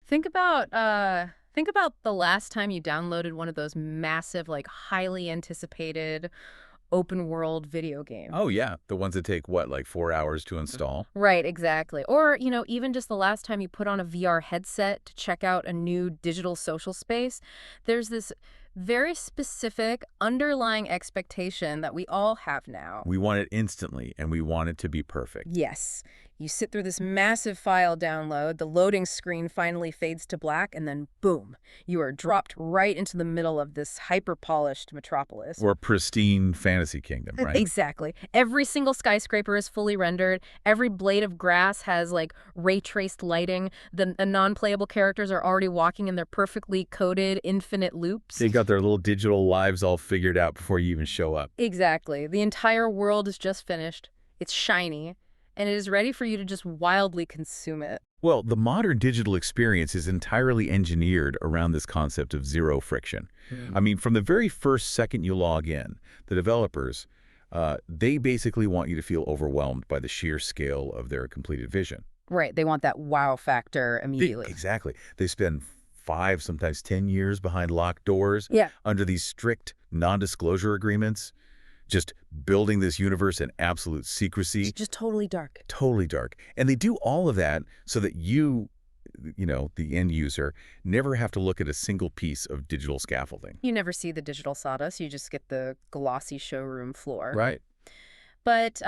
Think about the last time you downloaded one of those massive, like highly anticipated open world video games. Oh, yeah. The ones that take, what, like 4 hours to install? Right, exactly. Or, even just the last time you put on a VR headset to check out a new digital social space, there's this very specific underlying expectation that we all have now. We want it instantly, and we want it to be perfect. Yes. You sit through this massive file download, the loading screen finally fades to black, and then boom, you are dropped right into the middle of this hyper-polished metropolis. Or pristine fantasy kingdom, right? Exactly. Every single skyscraper is fully rendered. Every blade of grass has like ray-traced lighting. The non-playable characters are already walking in their perfectly coded infinite loops. They got their little digital lives all figured out before you even show up. Exactly. The entire world is just finished. It's shiny. And it is ready for you to just wildly consume it. Well, the modern digital experience is entirely engineered around this concept of zero friction. I mean, from the very first second you log in, the developers, they basically want you to feel overwhelmed by the sheer scale of their completed vision. Right. They want that wow factor immediately. Exactly. They spend 5, sometimes 10 years behind locked doors under these strict non-disclosure agreements, just building this universe in absolute secrecy. It's just totally dark. Totally dark. And they do all of that so that you, the end user, never have to look at a single piece of digital scaffolding. You never see the digital sawdust. You just get the glossy showroom floor. Right. But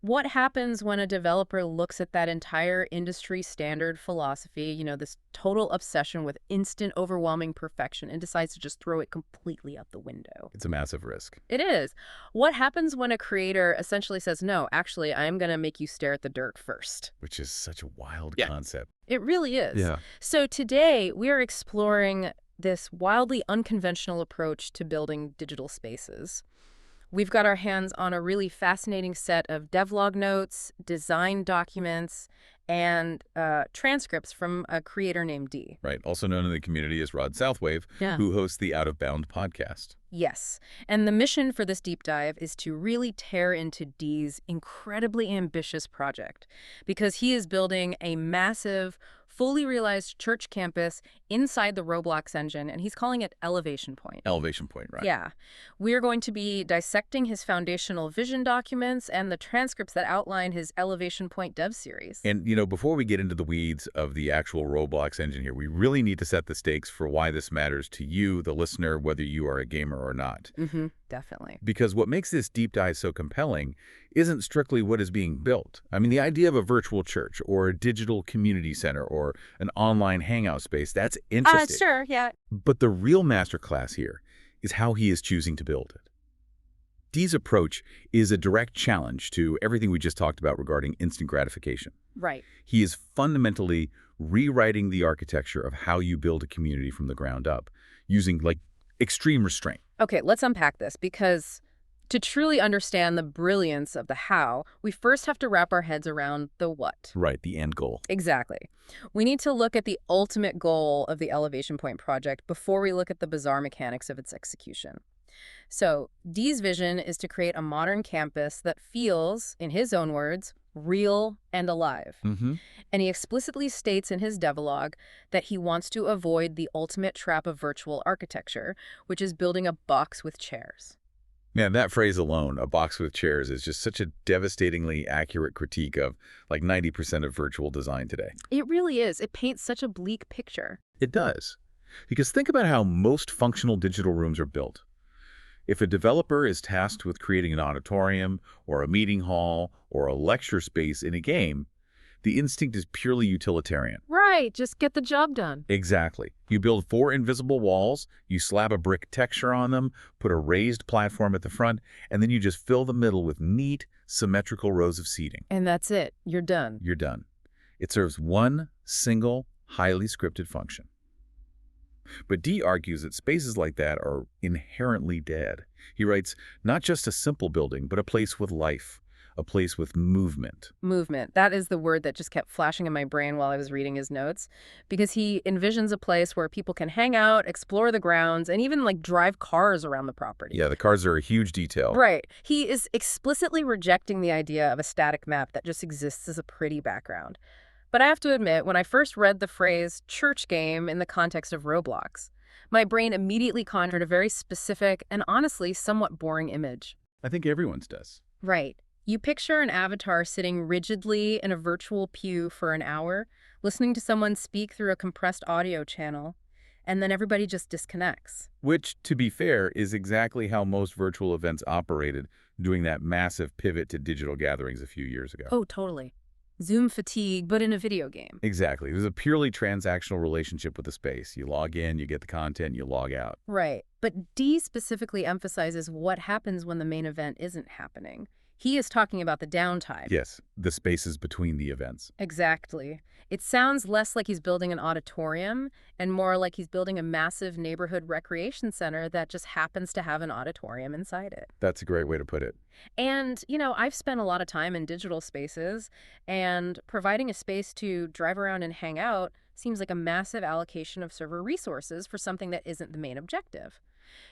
what happens when a developer looks at that entire industry standard philosophy, this total obsession with instant, overwhelming perfection, and decides to just throw it completely out the window? It's a massive risk. It is. What happens when a creator essentially says, no, actually, I'm going to make you stare at the dirt first? Which is such a wild concept. It really is. Yeah. So today, we are exploring this wildly unconventional approach to building digital spaces. We've got our hands on a really fascinating set of devlog notes, design documents, and transcripts from a creator named Dee. Right. Also known in the community as Rod Southwave, who hosts the Out of Bound podcast. Yes. And the mission for this deep dive is to really tear into Dee's incredibly ambitious project, because he is building a massive, fully realized church campus inside the Roblox engine, and he's calling it Elevation Point. Elevation Point, right. Yeah. We're going to be dissecting his foundational vision documents and the transcripts that outline his Elevation Point dev series. And, before we get into the weeds of the actual Roblox engine here, we really need to set the stakes for why this matters to you, the listener, whether you are a gamer or not. Definitely. Because what makes this deep dive so compelling isn't strictly what is being built. I mean, the idea of a virtual church or a digital community center or an online hangout space, that's interesting. Sure, yeah. But the real masterclass here is how he is choosing to build it. Dee's approach is a direct challenge to everything we just talked about regarding instant gratification. Right. He is fundamentally rewriting the architecture of how you build a community from the ground up, using, extreme restraint. Okay, let's unpack this, because to truly understand the brilliance of the how, we first have to wrap our heads around the what. Right, the end goal. Exactly. We need to look at the ultimate goal of the Elevation Point project before we look at the bizarre mechanics of its execution. So, Dee's vision is to create a modern campus that feels, in his own words, real and alive. And he explicitly states in his devlog that he wants to avoid the ultimate trap of virtual architecture, which is building a box with chairs. Man, that phrase alone, a box with chairs, is just such a devastatingly accurate critique of 90% of virtual design today. It really is. It paints such a bleak picture. It does. Because think about how most functional digital rooms are built. If a developer is tasked with creating an auditorium or a meeting hall or a lecture space in a game, the instinct is purely utilitarian. Right, just get the job done. Exactly. You build 4 invisible walls, you slap a brick texture on them, put a raised platform at the front, and then you just fill the middle with neat, symmetrical rows of seating. And that's it. You're done. You're done. It serves one single, highly scripted function. But Dee argues that spaces like that are inherently dead. He writes, not just a simple building, but a place with life, a place with movement. Movement. That is the word that just kept flashing in my brain while I was reading his notes, because he envisions a place where people can hang out, explore the grounds, and even drive cars around the property. Yeah, the cars are a huge detail. Right. He is explicitly rejecting the idea of a static map that just exists as a pretty background. But I have to admit, when I first read the phrase church game in the context of Roblox, my brain immediately conjured a very specific and honestly somewhat boring image. I think everyone's does. Right. You picture an avatar sitting rigidly in a virtual pew for an hour, listening to someone speak through a compressed audio channel, and then everybody just disconnects. Which, to be fair, is exactly how most virtual events operated, doing that massive pivot to digital gatherings a few years ago. Oh, totally. Zoom fatigue, but in a video game. Exactly. It was a purely transactional relationship with the space. You log in, you get the content, you log out. Right. But D specifically emphasizes what happens when the main event isn't happening. He is talking about the downtime. Yes, the spaces between the events. Exactly. It sounds less like he's building an auditorium and more like he's building a massive neighborhood recreation center that just happens to have an auditorium inside it. That's a great way to put it. And, I've spent a lot of time in digital spaces, and providing a space to drive around and hang out seems like a massive allocation of server resources for something that isn't the main objective.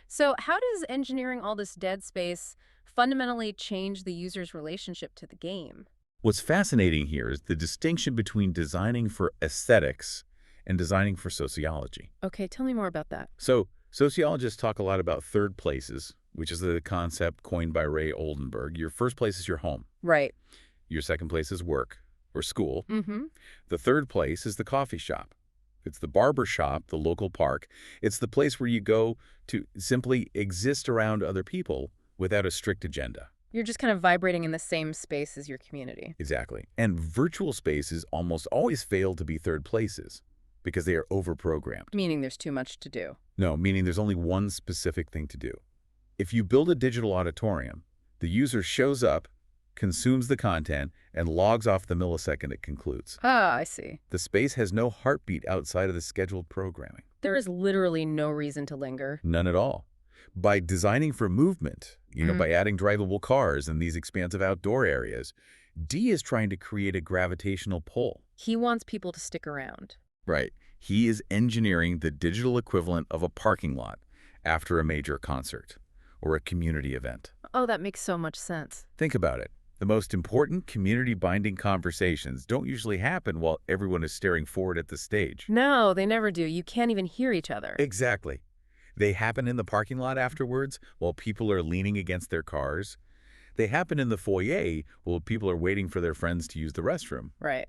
So how does engineering all this dead space fundamentally change the user's relationship to the game? What's fascinating here is the distinction between designing for aesthetics and designing for sociology. Okay, tell me more about that. So, sociologists talk a lot about third places, which is the concept coined by Ray Oldenburg. Your first place is your home. Right. Your second place is work or school. Mm-hmm. The third place is the coffee shop. It's the barber shop, the local park. It's the place where you go to simply exist around other people without a strict agenda. You're just kind of vibrating in the same space as your community. Exactly. And virtual spaces almost always fail to be third places because they are overprogrammed. Meaning there's too much to do. No, meaning there's only one specific thing to do. If you build a digital auditorium, the user shows up, consumes the content, and logs off the millisecond it concludes. Ah, I see. The space has no heartbeat outside of the scheduled programming. There is literally no reason to linger. None at all. By designing for movement, by adding drivable cars in these expansive outdoor areas, D is trying to create a gravitational pull. He wants people to stick around. Right. He is engineering the digital equivalent of a parking lot after a major concert or a community event. Oh, that makes so much sense. Think about it. The most important community-binding conversations don't usually happen while everyone is staring forward at the stage. No, they never do. You can't even hear each other. Exactly. They happen in the parking lot afterwards while people are leaning against their cars. They happen in the foyer while people are waiting for their friends to use the restroom. Right.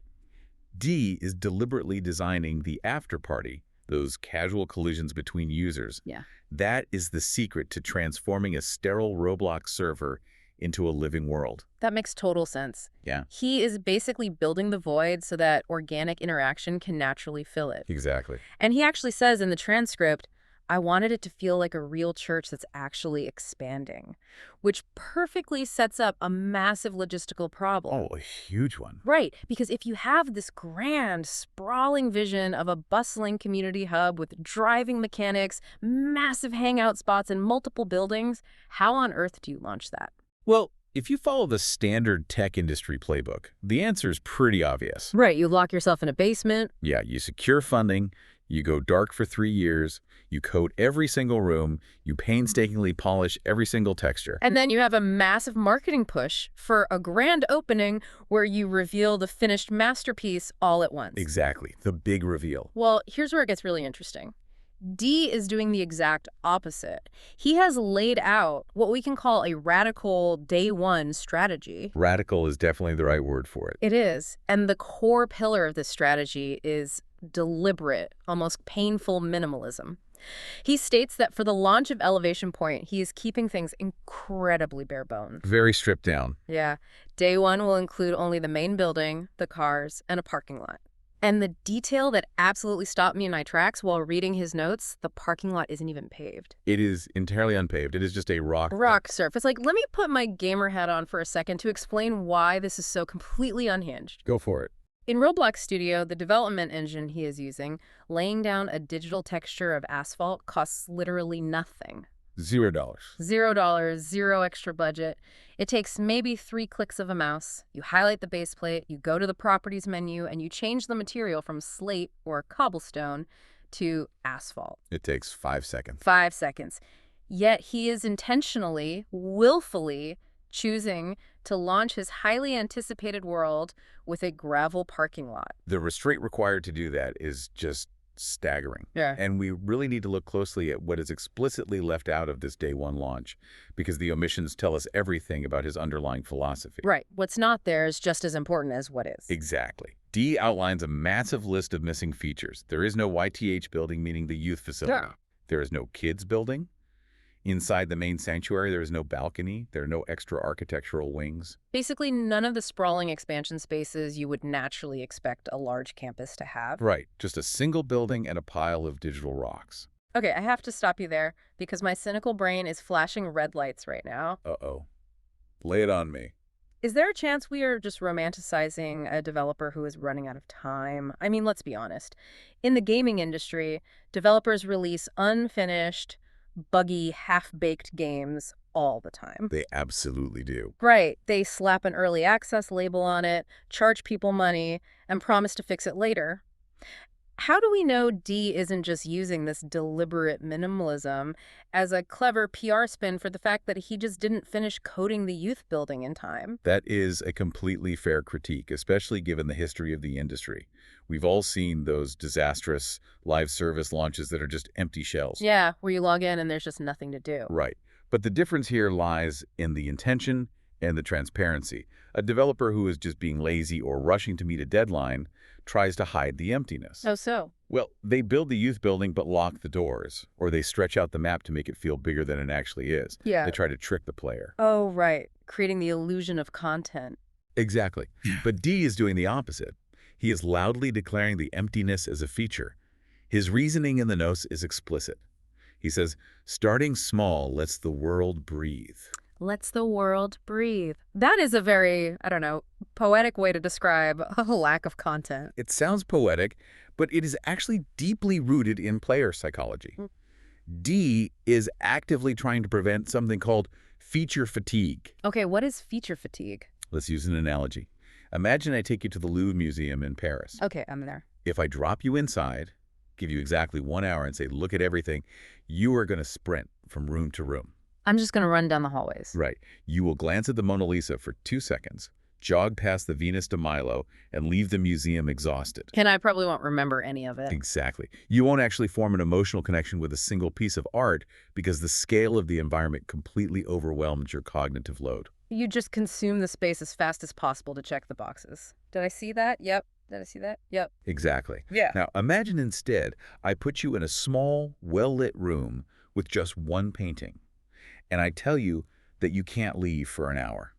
D is deliberately designing the after party, those casual collisions between users. Yeah. That is the secret to transforming a sterile Roblox server into a living world. That makes total sense. Yeah. He is basically building the void so that organic interaction can naturally fill it. Exactly. And he actually says in the transcript, I wanted it to feel like a real church that's actually expanding, which perfectly sets up a massive logistical problem. Oh, a huge one. Right, because if you have this grand, sprawling vision of a bustling community hub with driving mechanics, massive hangout spots, and multiple buildings, how on earth do you launch that? Well, if you follow the standard tech industry playbook, the answer is pretty obvious. Right, you lock yourself in a basement. Yeah, you secure funding, you go dark for 3 years, you coat every single room, you painstakingly polish every single texture. And then you have a massive marketing push for a grand opening where you reveal the finished masterpiece all at once. Exactly, the big reveal. Well, here's where it gets really interesting. D is doing the exact opposite. He has laid out what we can call a radical day one strategy. Radical is definitely the right word for it. It is. And the core pillar of this strategy is deliberate, almost painful minimalism. He states that for the launch of Elevation Point, he is keeping things incredibly bare bones. Very stripped down. Yeah. Day one will include only the main building, the cars, and a parking lot. And the detail that absolutely stopped me in my tracks while reading his notes, the parking lot isn't even paved. It is entirely unpaved. It is just a rock Surface. Like, let me put my gamer hat on for a second to explain why this is so completely unhinged. Go for it. In Roblox Studio, the development engine he is using, laying down a digital texture of asphalt costs literally nothing. $0. $0, zero extra budget. It takes maybe 3 clicks of a mouse. You highlight the base plate, you go to the properties menu, and you change the material from slate or cobblestone to asphalt. It takes 5 seconds. 5 seconds. Yet he is intentionally, willfully choosing to launch his highly anticipated world with a gravel parking lot. The restraint required to do that is just staggering. Yeah. And we really need to look closely at what is explicitly left out of this day one launch, because the omissions tell us everything about his underlying philosophy. Right. What's not there is just as important as what is. Exactly. D outlines a massive list of missing features. There is no YTH building, meaning the youth facility. Yeah. There is no kids building. Inside the main sanctuary, there is no balcony. There are no extra architectural wings. Basically, none of the sprawling expansion spaces you would naturally expect a large campus to have. Right. Just a single building and a pile of digital rocks. Okay, I have to stop you there because my cynical brain is flashing red lights right now. Uh-oh. Lay it on me. Is there a chance we are just romanticizing a developer who is running out of time? I mean, let's be honest. In the gaming industry, developers release unfinished, buggy, half-baked games all the time. They absolutely do. Right. They slap an early access label on it, charge people money, and promise to fix it later. How do we know D isn't just using this deliberate minimalism as a clever PR spin for the fact that he just didn't finish coding the youth building in time? That is a completely fair critique, especially given the history of the industry. We've all seen those disastrous live service launches that are just empty shells. Yeah, where you log in and there's just nothing to do. Right. But the difference here lies in the intention and the transparency. A developer who is just being lazy or rushing to meet a deadline tries to hide the emptiness. Oh, so? Well, they build the youth building but lock the doors, or they stretch out the map to make it feel bigger than it actually is. Yeah. They try to trick the player. Oh, right. Creating the illusion of content. Exactly. But D is doing the opposite. He is loudly declaring the emptiness as a feature. His reasoning in the notes is explicit. He says, starting small lets the world breathe. Lets the world breathe. That is a very, I don't know, poetic way to describe a lack of content. It sounds poetic, but it is actually deeply rooted in player psychology. D is actively trying to prevent something called feature fatigue. Okay, what is feature fatigue? Let's use an analogy. Imagine I take you to the Louvre Museum in Paris. Okay, I'm there. If I drop you inside, give you exactly 1 hour and say, look at everything, you are going to sprint from room to room. I'm just going to run down the hallways. Right. You will glance at the Mona Lisa for 2 seconds, jog past the Venus de Milo, and leave the museum exhausted. And I probably won't remember any of it. Exactly. You won't actually form an emotional connection with a single piece of art because the scale of the environment completely overwhelms your cognitive load. You just consume the space as fast as possible to check the boxes. Did I see that? Yep. Did I see that? Yep. Exactly. Yeah. Now, imagine instead I put you in a small, well-lit room with just one painting, and I tell you that you can't leave for an hour.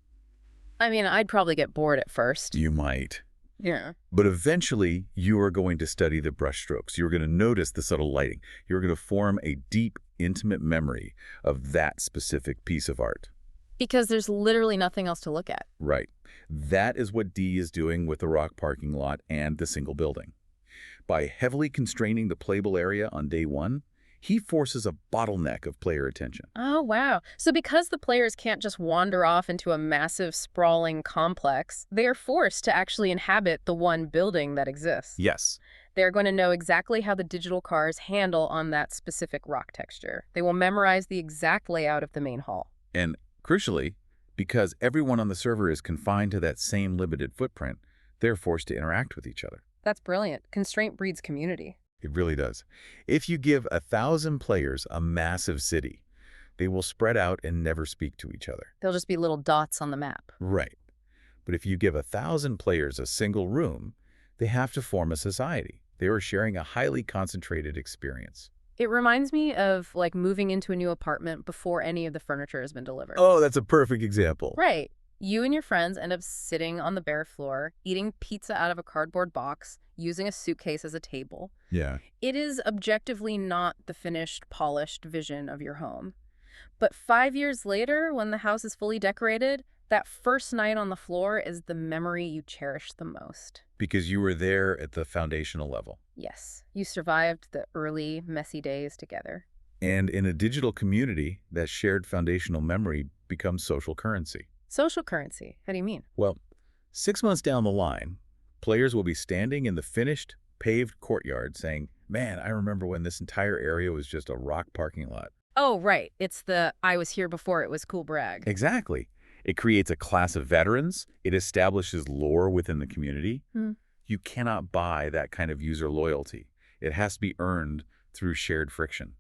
I mean, I'd probably get bored at first. You might. Yeah. But eventually, you are going to study the brushstrokes. You're going to notice the subtle lighting. You're going to form a deep, intimate memory of that specific piece of art. Because there's literally nothing else to look at. Right. That is what D is doing with the rock parking lot and the single building. By heavily constraining the playable area on day one, he forces a bottleneck of player attention. Oh, wow. So because the players can't just wander off into a massive, sprawling complex, they are forced to actually inhabit the one building that exists. Yes. They're going to know exactly how the digital cars handle on that specific rock texture. They will memorize the exact layout of the main hall. And crucially, because everyone on the server is confined to that same limited footprint, they're forced to interact with each other. That's brilliant. Constraint breeds community. It really does. If you give 1,000 players a massive city, they will spread out and never speak to each other. They'll just be little dots on the map. Right. But if you give 1,000 players a single room, they have to form a society. They are sharing a highly concentrated experience. It reminds me of like moving into a new apartment before any of the furniture has been delivered. Oh, that's a perfect example. Right. You and your friends end up sitting on the bare floor, eating pizza out of a cardboard box, using a suitcase as a table. Yeah. It is objectively not the finished, polished vision of your home. But 5 years later, when the house is fully decorated, that first night on the floor is the memory you cherish the most. Because you were there at the foundational level. Yes, you survived the early, messy days together. And in a digital community, that shared foundational memory becomes social currency. Social currency? How do you mean? Well, 6 months down the line, players will be standing in the finished, paved courtyard saying, man, I remember when this entire area was just a rock parking lot. Oh, right. It's the I was here before it was cool brag. Exactly. It creates a class of veterans. It establishes lore within the community. Hmm. You cannot buy that kind of user loyalty. It has to be earned through shared friction.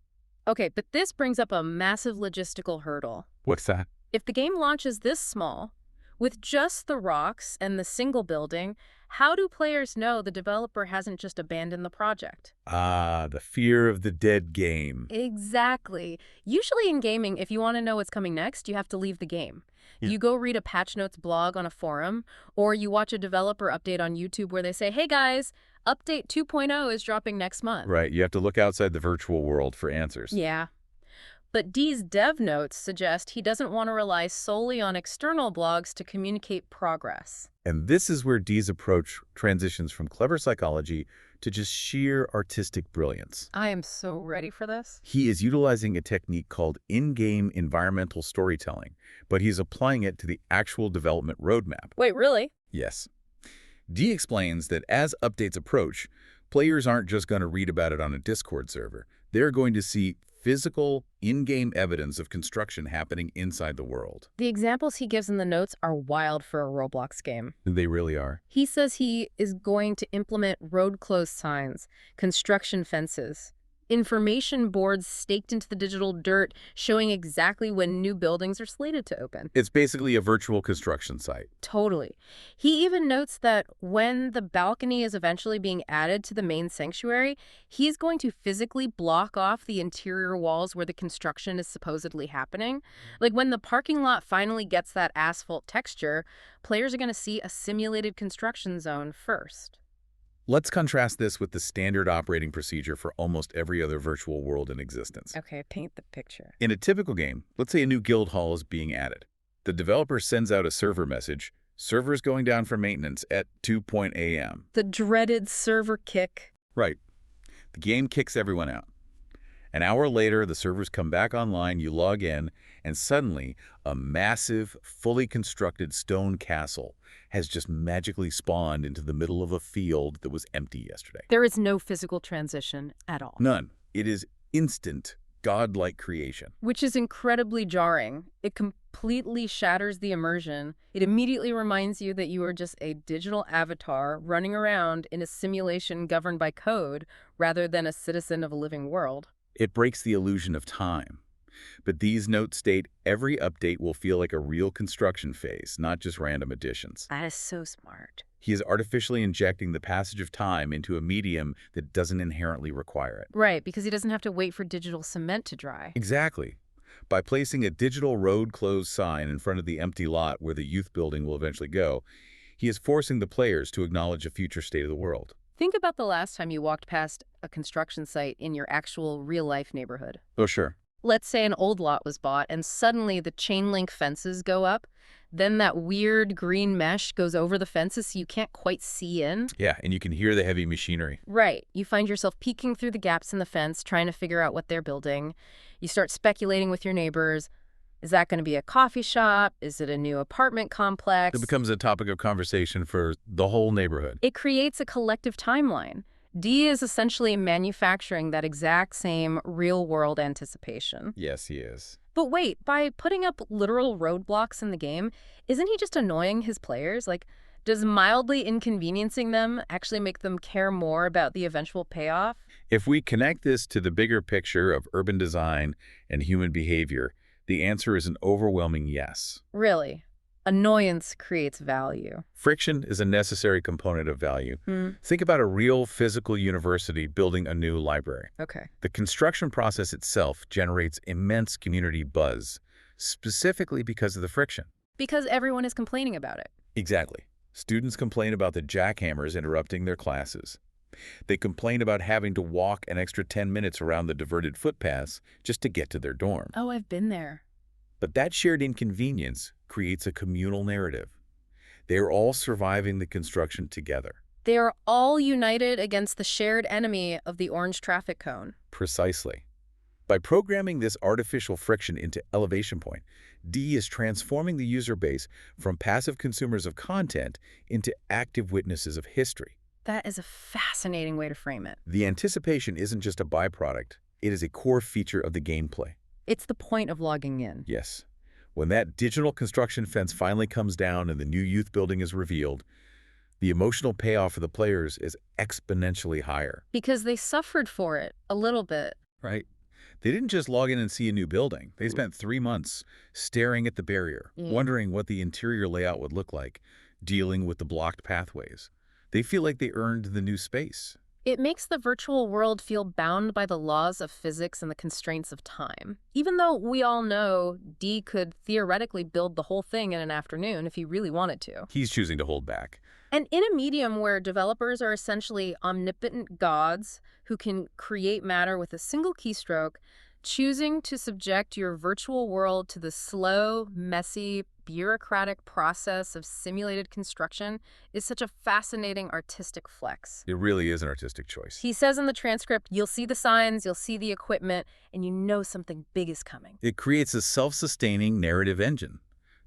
Okay, but this brings up a massive logistical hurdle. What's that? If the game launches this small, with just the rocks and the single building, how do players know the developer hasn't just abandoned the project? Ah, the fear of the dead game. Exactly. Usually in gaming, if you want to know what's coming next, you have to leave the game. Yeah. You go read a patch notes blog on a forum, or you watch a developer update on YouTube where they say, hey guys, update 2.0 is dropping next month. Right, you have to look outside the virtual world for answers. Yeah. But Dee's dev notes suggest he doesn't want to rely solely on external blogs to communicate progress. And this is where Dee's approach transitions from clever psychology to just sheer artistic brilliance. I am so ready for this. He is utilizing a technique called in-game environmental storytelling, but he's applying it to the actual development roadmap. Wait, really? Yes. Dee explains that as updates approach, players aren't just going to read about it on a Discord server. They're going to see physical, in-game evidence of construction happening inside the world. The examples he gives in the notes are wild for a Roblox game. They really are. He says he is going to implement road closed signs, construction fences, information boards staked into the digital dirt showing exactly when new buildings are slated to open. It's basically a virtual construction site. Totally. He even notes that when the balcony is eventually being added to the main sanctuary, he's going to physically block off the interior walls where the construction is supposedly happening. Like when the parking lot finally gets that asphalt texture, players are going to see a simulated construction zone first. Let's contrast this with the standard operating procedure for almost every other virtual world in existence. Okay, paint the picture. In a typical game, let's say a new guild hall is being added. The developer sends out a server message, servers going down for maintenance at 2 a.m. The dreaded server kick. Right. The game kicks everyone out. An hour later, the servers come back online, you log in, and suddenly a massive, fully constructed stone castle has just magically spawned into the middle of a field that was empty yesterday. There is no physical transition at all. None. It is instant, godlike creation. Which is incredibly jarring. It completely shatters the immersion. It immediately reminds you that you are just a digital avatar running around in a simulation governed by code rather than a citizen of a living world. It breaks the illusion of time. But these notes state every update will feel like a real construction phase, not just random additions. That is so smart. He is artificially injecting the passage of time into a medium that doesn't inherently require it. Right, because he doesn't have to wait for digital cement to dry. Exactly. By placing a digital road closed sign in front of the empty lot where the youth building will eventually go, he is forcing the players to acknowledge a future state of the world. Think about the last time you walked past a construction site in your actual real-life neighborhood. Oh, sure. Let's say an old lot was bought and suddenly the chain link fences go up. Then that weird green mesh goes over the fences so you can't quite see in. Yeah, and you can hear the heavy machinery. Right. You find yourself peeking through the gaps in the fence, trying to figure out what they're building. You start speculating with your neighbors. Is that going to be a coffee shop? Is it a new apartment complex? It becomes a topic of conversation for the whole neighborhood. It creates a collective timeline. D is essentially manufacturing that exact same real-world anticipation. Yes, he is. But wait, by putting up literal roadblocks in the game, isn't he just annoying his players? Like, does mildly inconveniencing them actually make them care more about the eventual payoff? If we connect this to the bigger picture of urban design and human behavior, the answer is an overwhelming yes. Really? Annoyance creates value. Friction is a necessary component of value. Think about a real physical university building a new library. Okay. The construction process itself generates immense community buzz, specifically because of the friction. Because everyone is complaining about it. Exactly. Students complain about the jackhammers interrupting their classes. They complain about having to walk an extra 10 minutes around the diverted footpaths just to get to their dorm. Oh, I've been there. But that shared inconvenience creates a communal narrative. They are all surviving the construction together. They are all united against the shared enemy of the orange traffic cone. Precisely. By programming this artificial friction into elevation point, D is transforming the user base from passive consumers of content into active witnesses of history. That is a fascinating way to frame it. The anticipation isn't just a byproduct, it is a core feature of the gameplay. It's the point of logging in. Yes. When that digital construction fence finally comes down and the new youth building is revealed, the emotional payoff for the players is exponentially higher. Because they suffered for it a little bit. Right? They didn't just log in and see a new building. They spent 3 months staring at the barrier, wondering what the interior layout would look like, dealing with the blocked pathways. They feel like they earned the new space. It makes the virtual world feel bound by the laws of physics and the constraints of time. Even though we all know Dee could theoretically build the whole thing in an afternoon if he really wanted to. He's choosing to hold back. And in a medium where developers are essentially omnipotent gods who can create matter with a single keystroke, choosing to subject your virtual world to the slow, messy, bureaucratic process of simulated construction is such a fascinating artistic flex. It really is an artistic choice. He says in the transcript, you'll see the signs, you'll see the equipment, and you know something big is coming. It creates a self-sustaining narrative engine.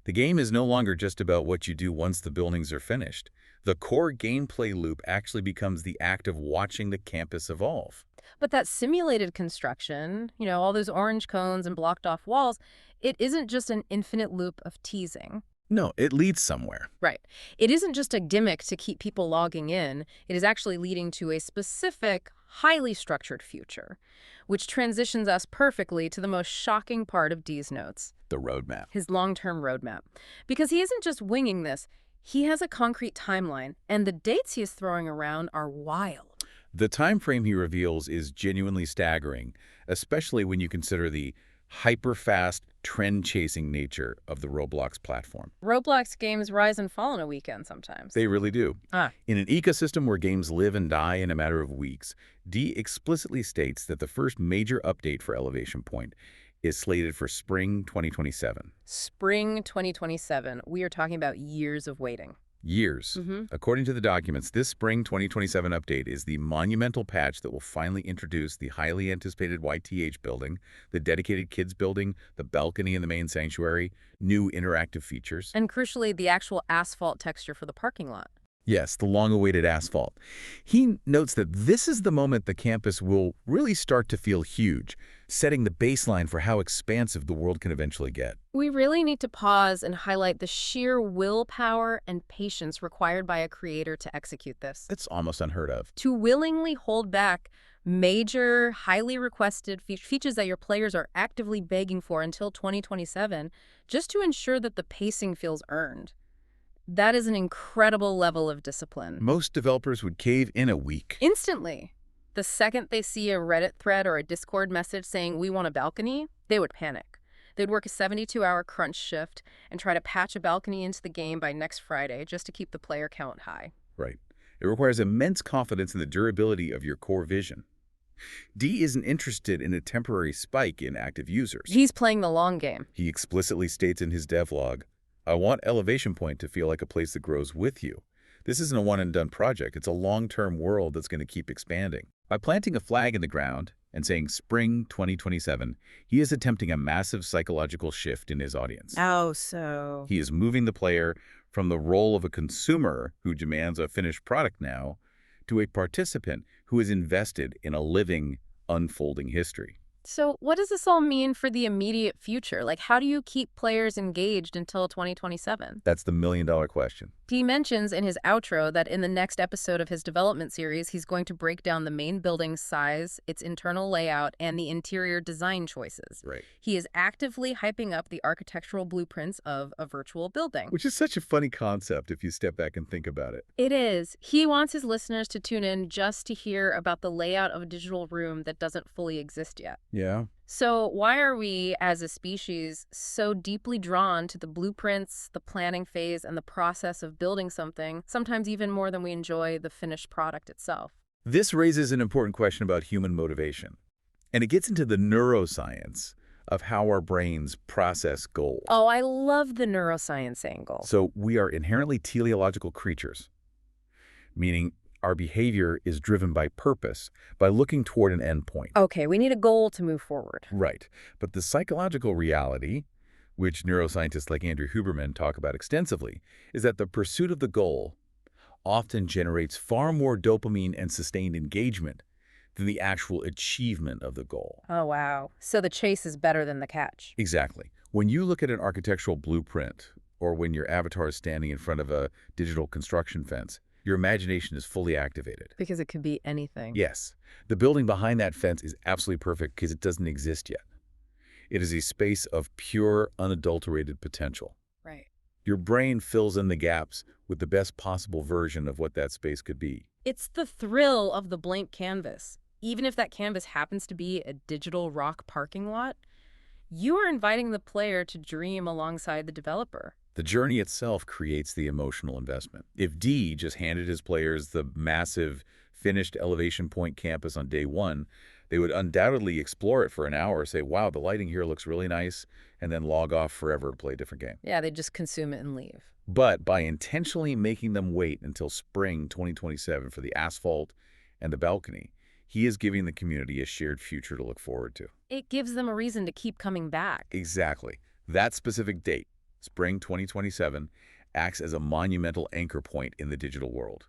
The game is no longer just about what you do once the buildings are finished. The core gameplay loop actually becomes the act of watching the campus evolve. But that simulated construction, all those orange cones and blocked off walls, it isn't just an infinite loop of teasing. No, it leads somewhere. Right. It isn't just a gimmick to keep people logging in. It is actually leading to a specific, highly structured future, which transitions us perfectly to the most shocking part of Dee's notes. The roadmap. His long-term roadmap. Because he isn't just winging this. He has a concrete timeline, and the dates he is throwing around are wild. The time frame he reveals is genuinely staggering, especially when you consider the hyper-fast, trend-chasing nature of the Roblox platform. Roblox games rise and fall in a weekend sometimes. They really do. Ah. In an ecosystem where games live and die in a matter of weeks, Dee explicitly states that the first major update for Elevation Point is slated for spring 2027. Spring 2027. We are talking about years of waiting. Years. According to the documents, this spring 2027 update is the monumental patch that will finally introduce the highly anticipated YTH building, the dedicated kids building, the balcony in the main sanctuary, new interactive features. And crucially, the actual asphalt texture for the parking lot. Yes, the long-awaited asphalt. He notes that this is the moment the campus will really start to feel huge, setting the baseline for how expansive the world can eventually get. We really need to pause and highlight the sheer willpower and patience required by a creator to execute this. It's almost unheard of. To willingly hold back major, highly requested features that your players are actively begging for until 2027, just to ensure that the pacing feels earned. That is an incredible level of discipline. Most developers would cave in a week. Instantly. The second they see a Reddit thread or a Discord message saying, we want a balcony, they would panic. They'd work a 72-hour crunch shift and try to patch a balcony into the game by next Friday just to keep the player count high. Right. It requires immense confidence in the durability of your core vision. Dee isn't interested in a temporary spike in active users. He's playing the long game. He explicitly states in his devlog, I want Elevation Point to feel like a place that grows with you. This isn't a one-and-done project. It's a long-term world that's going to keep expanding. By planting a flag in the ground and saying spring 2027, he is attempting a massive psychological shift in his audience. He is moving the player from the role of a consumer who demands a finished product now to a participant who is invested in a living, unfolding history. So what does this all mean for the immediate future? Like, how do you keep players engaged until 2027? That's the million-dollar question. He mentions in his outro that in the next episode of his development series, he's going to break down the main building's size, its internal layout, and the interior design choices. Right. He is actively hyping up the architectural blueprints of a virtual building. Which is such a funny concept if you step back and think about it. It is. He wants his listeners to tune in just to hear about the layout of a digital room that doesn't fully exist yet. Yeah. So why are we, as a species, so deeply drawn to the blueprints, the planning phase, and the process of building something, sometimes even more than we enjoy the finished product itself? This raises an important question about human motivation. And it gets into the neuroscience of how our brains process goals. Oh, I love the neuroscience angle. So we are inherently teleological creatures, meaning our behavior is driven by purpose, by looking toward an endpoint. Okay, we need a goal to move forward. Right. But the psychological reality, which neuroscientists like Andrew Huberman talk about extensively, is that the pursuit of the goal often generates far more dopamine and sustained engagement than the actual achievement of the goal. Oh, wow. So the chase is better than the catch. Exactly. When you look at an architectural blueprint, or when your avatar is standing in front of a digital construction fence, your imagination is fully activated. Because it could be anything. Yes, the building behind that fence is absolutely perfect because it doesn't exist yet. It is a space of pure, unadulterated potential. Right. Your brain fills in the gaps with the best possible version of what that space could be. It's the thrill of the blank canvas. Even if that canvas happens to be a digital rock parking lot, you are inviting the player to dream alongside the developer. The journey itself creates the emotional investment. If D just handed his players the massive, finished elevation point campus on day one, they would undoubtedly explore it for an hour, say, wow, the lighting here looks really nice, and then log off forever to play a different game. Yeah, they just consume it and leave. But by intentionally making them wait until spring 2027 for the asphalt and the balcony, he is giving the community a shared future to look forward to. It gives them a reason to keep coming back. Exactly. That specific date, spring 2027, acts as a monumental anchor point in the digital world.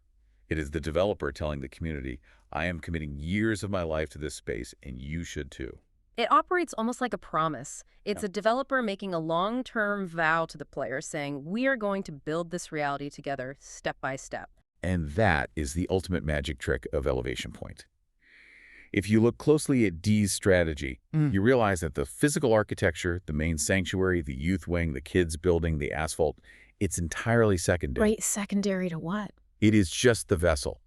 It is the developer telling the community, I am committing years of my life to this space, and you should too. It operates almost like a promise. It's Yeah. a developer making a long-term vow to the player saying, we are going to build this reality together step by step. And that is the ultimate magic trick of Elevation Point. If you look closely at D's strategy, you realize that the physical architecture, the main sanctuary, the youth wing, the kids building, the asphalt, it's entirely secondary. Right, secondary to what? It is just the vessel.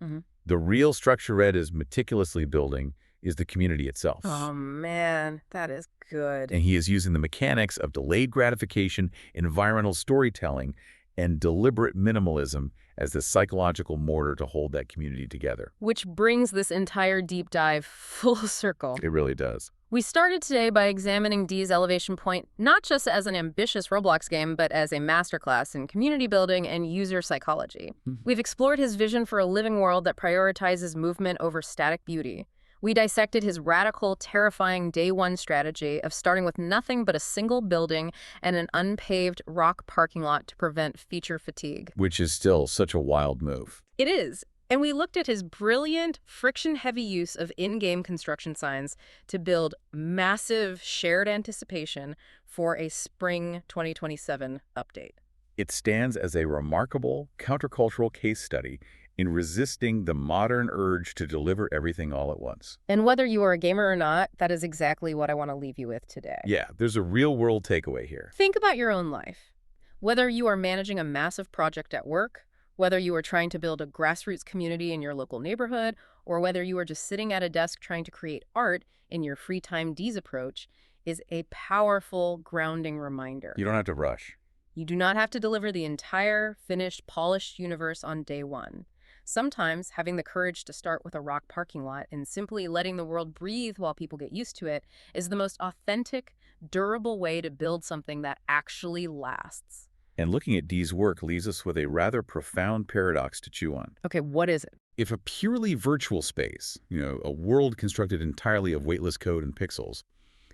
The real structure Red is meticulously building is the community itself. Oh, man, that is good. And he is using the mechanics of delayed gratification, environmental storytelling, and deliberate minimalism as the psychological mortar to hold that community together. Which brings this entire deep dive full circle. It really does. We started today by examining D's Elevation Point not just as an ambitious Roblox game, but as a masterclass in community building and user psychology. We've explored his vision for a living world that prioritizes movement over static beauty. We dissected his radical, terrifying day one strategy of starting with nothing but a single building and an unpaved rock parking lot to prevent feature fatigue. Which is still such a wild move. It is. And we looked at his brilliant, friction-heavy use of in-game construction signs to build massive shared anticipation for a spring 2027 update. It stands as a remarkable countercultural case study in resisting the modern urge to deliver everything all at once. And whether you are a gamer or not, that is exactly what I want to leave you with today. Yeah, there's a real-world takeaway here. Think about your own life. Whether you are managing a massive project at work, whether you are trying to build a grassroots community in your local neighborhood, or whether you are just sitting at a desk trying to create art in your free time, D's approach is a powerful, grounding reminder. You don't have to rush. You do not have to deliver the entire, finished, polished universe on day one. Sometimes having the courage to start with a rock parking lot and simply letting the world breathe while people get used to it is the most authentic, durable way to build something that actually lasts. And looking at D's work leaves us with a rather profound paradox to chew on. Okay, what is it? If a purely virtual space, a world constructed entirely of weightless code and pixels,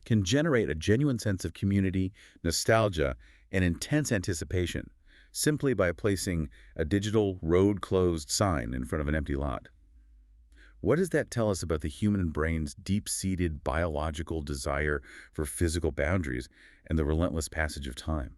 can generate a genuine sense of community, nostalgia, and intense anticipation simply by placing a digital road-closed sign in front of an empty lot, what does that tell us about the human brain's deep-seated biological desire for physical boundaries and the relentless passage of time?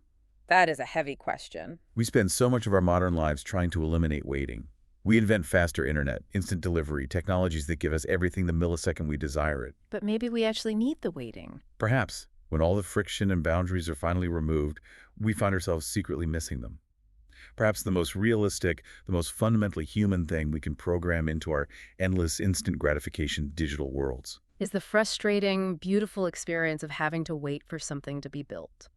That is a heavy question. We spend so much of our modern lives trying to eliminate waiting. We invent faster internet, instant delivery, technologies that give us everything the millisecond we desire it. But maybe we actually need the waiting. Perhaps, when all the friction and boundaries are finally removed, we find ourselves secretly missing them. Perhaps the most realistic, the most fundamentally human thing we can program into our endless instant gratification digital worlds Is the frustrating, beautiful experience of having to wait for something to be built.